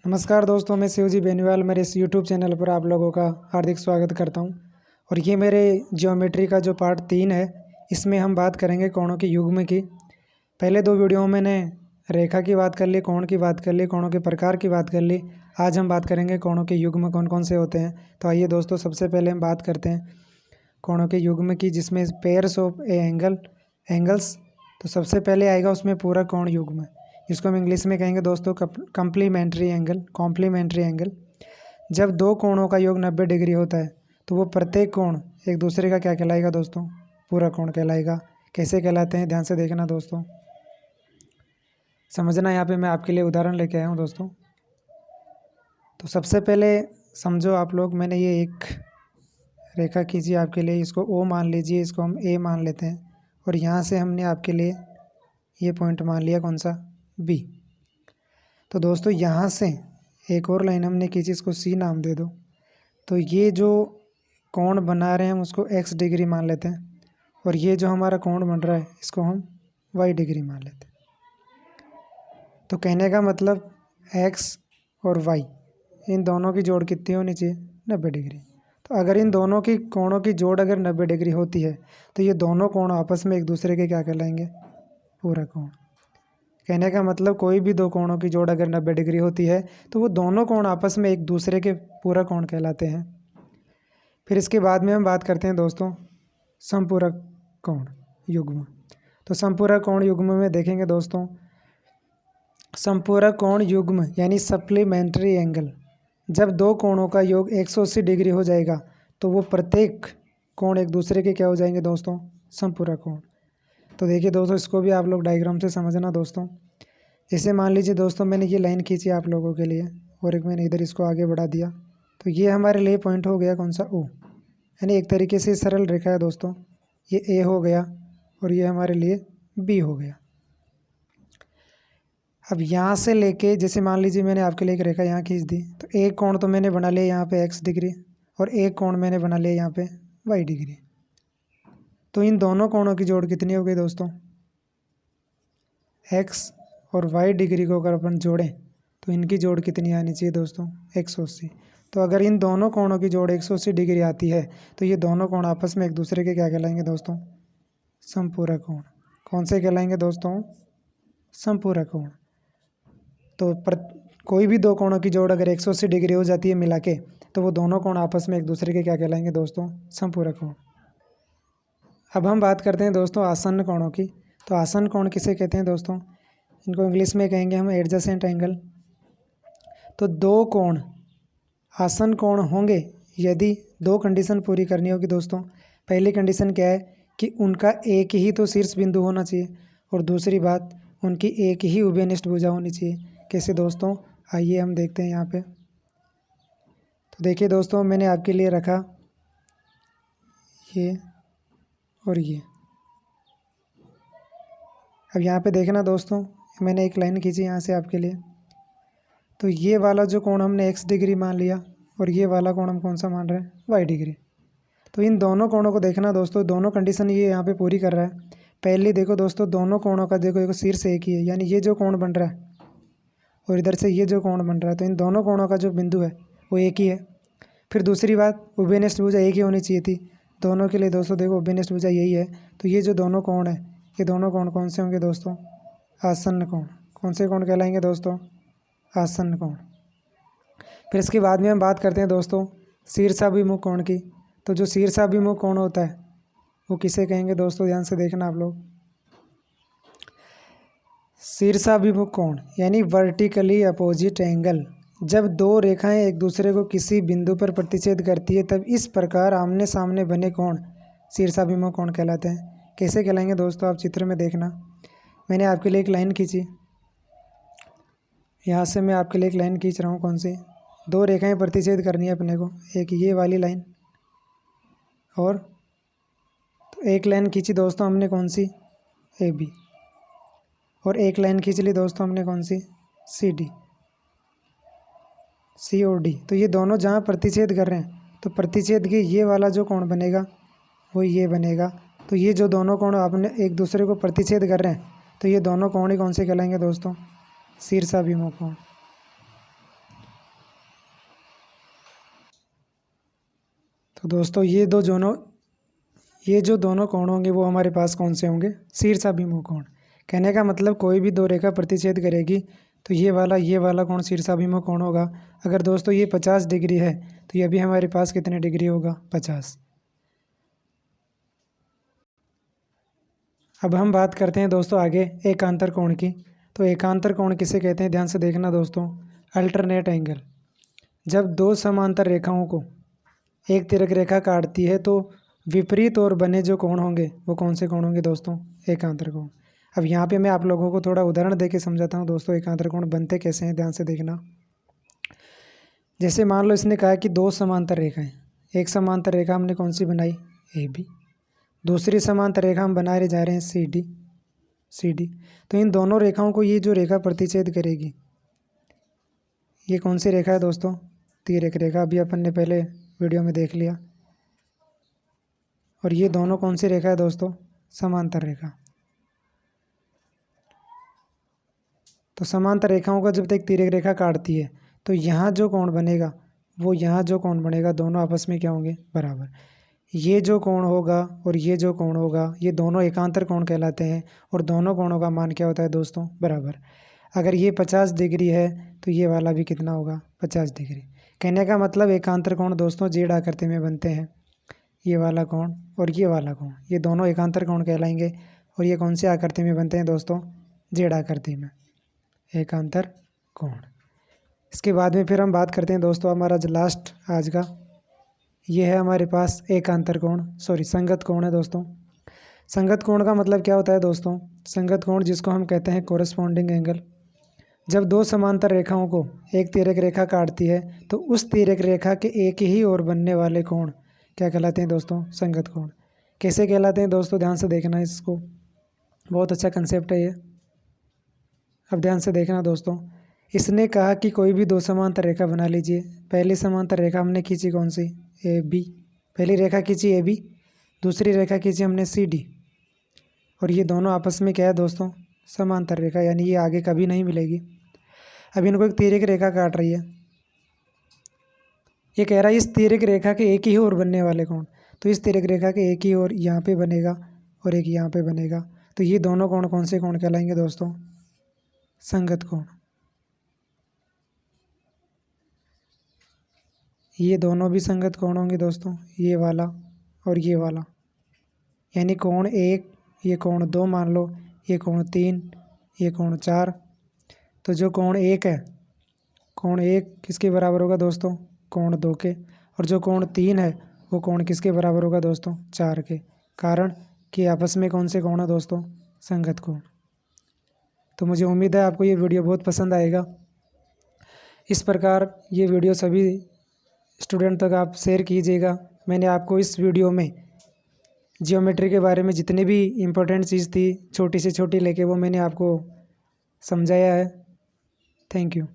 नमस्कार दोस्तों, मैं शिवजी बेनीवाल मेरे इस यूट्यूब चैनल पर आप लोगों का हार्दिक स्वागत करता हूं। और ये मेरे ज्योमेट्री का जो पार्ट 3 है, इसमें हम बात करेंगे कोणों की युग्म की। पहले 2 वीडियो में मैंने रेखा की बात कर ली, कोण की बात कर ली, कोणों के प्रकार की बात कर ली। आज हम बात करेंगे कोणों के युग्म कौन कौन से होते हैं। तो आइए दोस्तों, सबसे पहले हम बात करते हैं कोणों के युग्म की, जिसमें पेयर्स ऑफ एंगल्स। तो सबसे पहले आएगा उसमें पूरा कोण युग्म, इसको हम इंग्लिश में कहेंगे दोस्तों कॉम्प्लीमेंट्री एंगल। जब 2 कोणों का योग 90 डिग्री होता है तो वो प्रत्येक कोण एक दूसरे का क्या कहलाएगा दोस्तों? पूरा कोण कहलाएगा। कैसे कहलाते हैं, ध्यान से देखना दोस्तों, समझना। यहाँ पे मैं आपके लिए उदाहरण लेके आया हूँ दोस्तों। तो सबसे पहले समझो आप लोग, मैंने ये एक रेखा खींची आपके लिए, इसको ओ मान लीजिए, इसको हम ए मान लेते हैं। और यहाँ से हमने आपके लिए ये पॉइंट मान लिया, कौन सा? बी। तो दोस्तों यहाँ से एक और लाइन हमने खींची, इसको सी नाम दे दो। तो ये जो कोण बना रहे हैं हम उसको एक्स डिग्री मान लेते हैं, और ये जो हमारा कोण बन रहा है इसको हम वाई डिग्री मान लेते हैं। तो कहने का मतलब एक्स और वाई, इन दोनों की जोड़ कितनी होनी चाहिए? 90 डिग्री। तो अगर इन दोनों की कोणों की जोड़ अगर 90 डिग्री होती है तो ये दोनों कोण आपस में एक दूसरे के क्या कहलाएंगे? पूरा कोण। कहने का मतलब कोई भी 2 कोणों की जोड़ अगर 90 डिग्री होती है तो वो दोनों कोण आपस में एक दूसरे के पूरा कोण कहलाते हैं। फिर इसके बाद में हम बात करते हैं दोस्तों समपूरक कोण युग्म। तो समपूरक कोण युग्म में देखेंगे दोस्तों, समपूरक कोण युग्म यानी सप्लीमेंट्री एंगल, जब 2 कोणों का योग 180 डिग्री हो जाएगा तो वो प्रत्येक कोण एक दूसरे के क्या हो जाएंगे दोस्तों? समपूरक कोण। तो देखिए दोस्तों, इसको भी आप लोग डायग्राम से समझना दोस्तों। जैसे मान लीजिए दोस्तों, मैंने ये लाइन खींची आप लोगों के लिए और एक मैंने इधर इसको आगे बढ़ा दिया। तो ये हमारे लिए पॉइंट हो गया कौन सा? ओ। यानी एक तरीके से सरल रेखा है दोस्तों। ये ए हो गया और ये हमारे लिए बी हो गया। अब यहाँ से लेके, जैसे मान लीजिए मैंने आपके लिए एक रेखा यहाँ खींच दी, तो एक कोण तो मैंने बना लिया यहाँ पे एक्स डिग्री, और एक कोण मैंने बना लिया यहाँ पे वाई डिग्री। तो इन दोनों कोणों की जोड़ कितनी हो गई दोस्तों? एक्स और वाई डिग्री को अगर अपन जोड़ें तो इनकी जोड़ कितनी आनी चाहिए दोस्तों? 180। तो अगर इन दोनों कोणों की जोड़ 180 डिग्री आती है तो ये दोनों कोण आपस में एक दूसरे के क्या कहलाएंगे दोस्तों? समपूरक कोण। कौन से कहलाएंगे दोस्तों? समपूरक कोण। तो कोई भी 2 कोणों की जोड़ अगर 180 डिग्री हो जाती है मिला के, तो वो दोनों कोण आपस में एक दूसरे के क्या कहलाएंगे दोस्तों? समपूरक कोण। अब हम बात करते हैं दोस्तों आसन्न कोणों की। तो आसन्न कोण किसे कहते हैं दोस्तों? इनको इंग्लिश में कहेंगे हम एडजेसेंट एंगल। तो 2 कोण आसन्न कोण होंगे यदि 2 कंडीशन पूरी करनी होगी दोस्तों। पहली कंडीशन क्या है कि उनका एक ही तो शीर्ष बिंदु होना चाहिए, और दूसरी बात उनकी एक ही उभयनिष्ठ भुजा होनी चाहिए। कैसे दोस्तों? आइए हम देखते हैं यहाँ पे। तो देखिए दोस्तों, मैंने आपके लिए रखा ये और ये। अब यहाँ पे देखना दोस्तों, मैंने एक लाइन खींची यहाँ से आपके लिए। तो ये वाला जो कोण हमने x डिग्री मान लिया, और ये वाला कोण हम कौन सा मान रहे हैं? y degree. तो इन दोनों कोणों को देखना दोस्तों, दोनों कंडीशन ये यहाँ पे पूरी कर रहा है। पहली देखो दोस्तों, दोनों कोणों का देखो शीर्ष एक ही है, यानी ये जो कोण बन रहा है और इधर से ये जो कोण बन रहा है, तो इन दोनों कोणों का जो बिंदु है वो एक ही है। फिर दूसरी बात, उभयनिष्ठ भुजा एक ही होनी चाहिए थी दोनों के लिए दोस्तों। देखो उभयनिष्ठ भुजा यही है। तो ये जो दोनों कोण है, ये दोनों कोण कौन से होंगे दोस्तों? आसन्न कोण। कौन से कोण कहलाएंगे दोस्तों? आसन्न कोण। फिर इसके बाद में हम बात करते हैं दोस्तों शीर्षाभिमुख कोण की। तो जो शीर्षाभिमुख कोण होता है वो किसे कहेंगे दोस्तों? ध्यान से देखना आप लोग। शीर्षाभिमुख कोण यानी वर्टिकली अपोजिट एंगल, जब 2 रेखाएं एक दूसरे को किसी बिंदु पर प्रतिच्छेद करती है तब इस प्रकार आमने सामने बने कोण शीर्षाभिमुख कोण कहलाते हैं। कैसे कहलाएंगे दोस्तों? आप चित्र में देखना। मैंने आपके लिए एक लाइन खींची, यहाँ से मैं आपके लिए एक लाइन खींच रहा हूँ। कौन सी? 2 रेखाएं प्रतिच्छेद करनी है अपने को, एक ये वाली लाइन और तो एक लाइन खींची दोस्तों हमने, कौन सी? A B. और एक लाइन खींच ली दोस्तों हमने, कौन सी? सी डी, सी और डी। तो ये दोनों जहाँ प्रतिच्छेद कर रहे हैं तो प्रतिच्छेद के ये वाला जो कोण बनेगा वो ये बनेगा। तो ये जो दोनों कोण आपने एक दूसरे को प्रतिच्छेद कर रहे हैं, तो ये दोनों कोण ही कौन से कहलाएंगे दोस्तों? शीर्षाभिमुख कोण। तो दोस्तों ये जो दोनों कोण होंगे वो हमारे पास कौन से होंगे? शीर्षाभिमुख कोण। कहने का मतलब कोई भी दो रेखा प्रतिच्छेद करेगी तो ये वाला कोण शीर्षाभिमुख कोण होगा। अगर दोस्तों ये 50 डिग्री है तो ये भी हमारे पास कितने डिग्री होगा? 50। अब हम बात करते हैं दोस्तों आगे एकांतर कोण की। तो एकांतर कोण किसे कहते हैं? ध्यान से देखना दोस्तों। Alternate angle. जब दो समांतर रेखाओं को एक तिर्यक रेखा काटती है तो विपरीत और बने जो कोण होंगे वो कौन से कोण होंगे दोस्तों? एकांतर कोण। अब यहाँ पे मैं आप लोगों को थोड़ा उदाहरण देके समझाता हूँ दोस्तों एकांतर कोण बनते कैसे हैं, ध्यान से देखना। जैसे मान लो इसने कहा कि दो समांतर रेखाएं, एक समांतर रेखा हमने कौन सी बनाई? AB। दूसरी समांतर रेखा हम बना रहे जा रहे हैं CD। तो इन दोनों रेखाओं को ये जो रेखा प्रतिच्छेद करेगी ये कौन सी रेखा है दोस्तों? तिर्यक रेखा। अभी अपन ने पहले वीडियो में देख लिया। और ये दोनों कौन सी रेखा है दोस्तों? समांतर रेखा। तो समांतर रेखाओं का जब तक तिर्यक रेखा काटती है तो यहाँ जो कोण बनेगा वो यहाँ जो कोण बनेगा दोनों आपस में क्या होंगे? बराबर। ये जो कोण होगा और ये जो कोण होगा ये दोनों एकांतर कोण कहलाते हैं और दोनों कोणों का मान क्या होता है दोस्तों? बराबर। अगर ये 50 डिग्री है तो ये वाला भी कितना होगा? 50 डिग्री। कहने का मतलब एकांतर कोण दोस्तों जेड आकृति में बनते हैं। ये वाला कोण और ये वाला कोण ये दोनों एकांतर कोण कहलाएंगे। और ये कौन सी आकृति में बनते हैं दोस्तों? जेड आकृति में, एकांतर कोण। इसके बाद में फिर हम बात करते हैं दोस्तों हमारा जो लास्ट आज का ये है हमारे पास एकांतर कोण, संगत कोण है दोस्तों। संगत कोण का मतलब क्या होता है दोस्तों? संगत कोण जिसको हम कहते हैं कोरस्पॉन्डिंग एंगल। जब दो समांतर रेखाओं को एक तिर्यक रेखा काटती है तो उस तिर्यक रेखा के एक ही ओर बनने वाले कोण क्या कहलाते हैं दोस्तों? संगत कोण। कैसे कहलाते हैं दोस्तों? ध्यान से देखना इसको, बहुत अच्छा कंसेप्ट है ये। अब ध्यान से देखना दोस्तों। इसने कहा कि कोई भी दो समांतर रेखा बना लीजिए। पहली समांतर रेखा हमने खींची कौन सी? AB। पहली रेखा खींची AB, दूसरी रेखा खींची हमने CD। और ये दोनों आपस में क्या है दोस्तों? समांतर रेखा, यानी ये आगे कभी नहीं मिलेगी। अब इनको एक तिर्यक रेखा काट रही है। ये कह रहा है इस तिर्यक रेखा के एक ही ओर बनने वाले कोण। तो इस तिर्यक रेखा के एक ही ओर यहाँ पे बनेगा और एक यहाँ पे बनेगा। तो ये दोनों कोण कौन से कोण कहलाएंगे दोस्तों? संगत कोण। ये दोनों भी संगत कोण होंगे दोस्तों, ये वाला और ये वाला। यानी कोण 1, ये कोण 2 मान लो, ये कोण 3, ये कोण 4। तो जो कोण 1 है, कोण 1 किसके बराबर होगा दोस्तों? कोण 2 के। और जो कोण 3 है वो कोण किसके बराबर होगा दोस्तों? 4 के। कारण कि आपस में कौन से कोण है दोस्तों? संगत कोण। तो मुझे उम्मीद है आपको ये वीडियो बहुत पसंद आएगा। इस प्रकार ये वीडियो सभी स्टूडेंट तक आप शेयर कीजिएगा। मैंने आपको इस वीडियो में जियोमेट्री के बारे में जितनी भी इम्पोर्टेंट चीज़ थी छोटी से छोटी लेके वो मैंने आपको समझाया है। Thank you.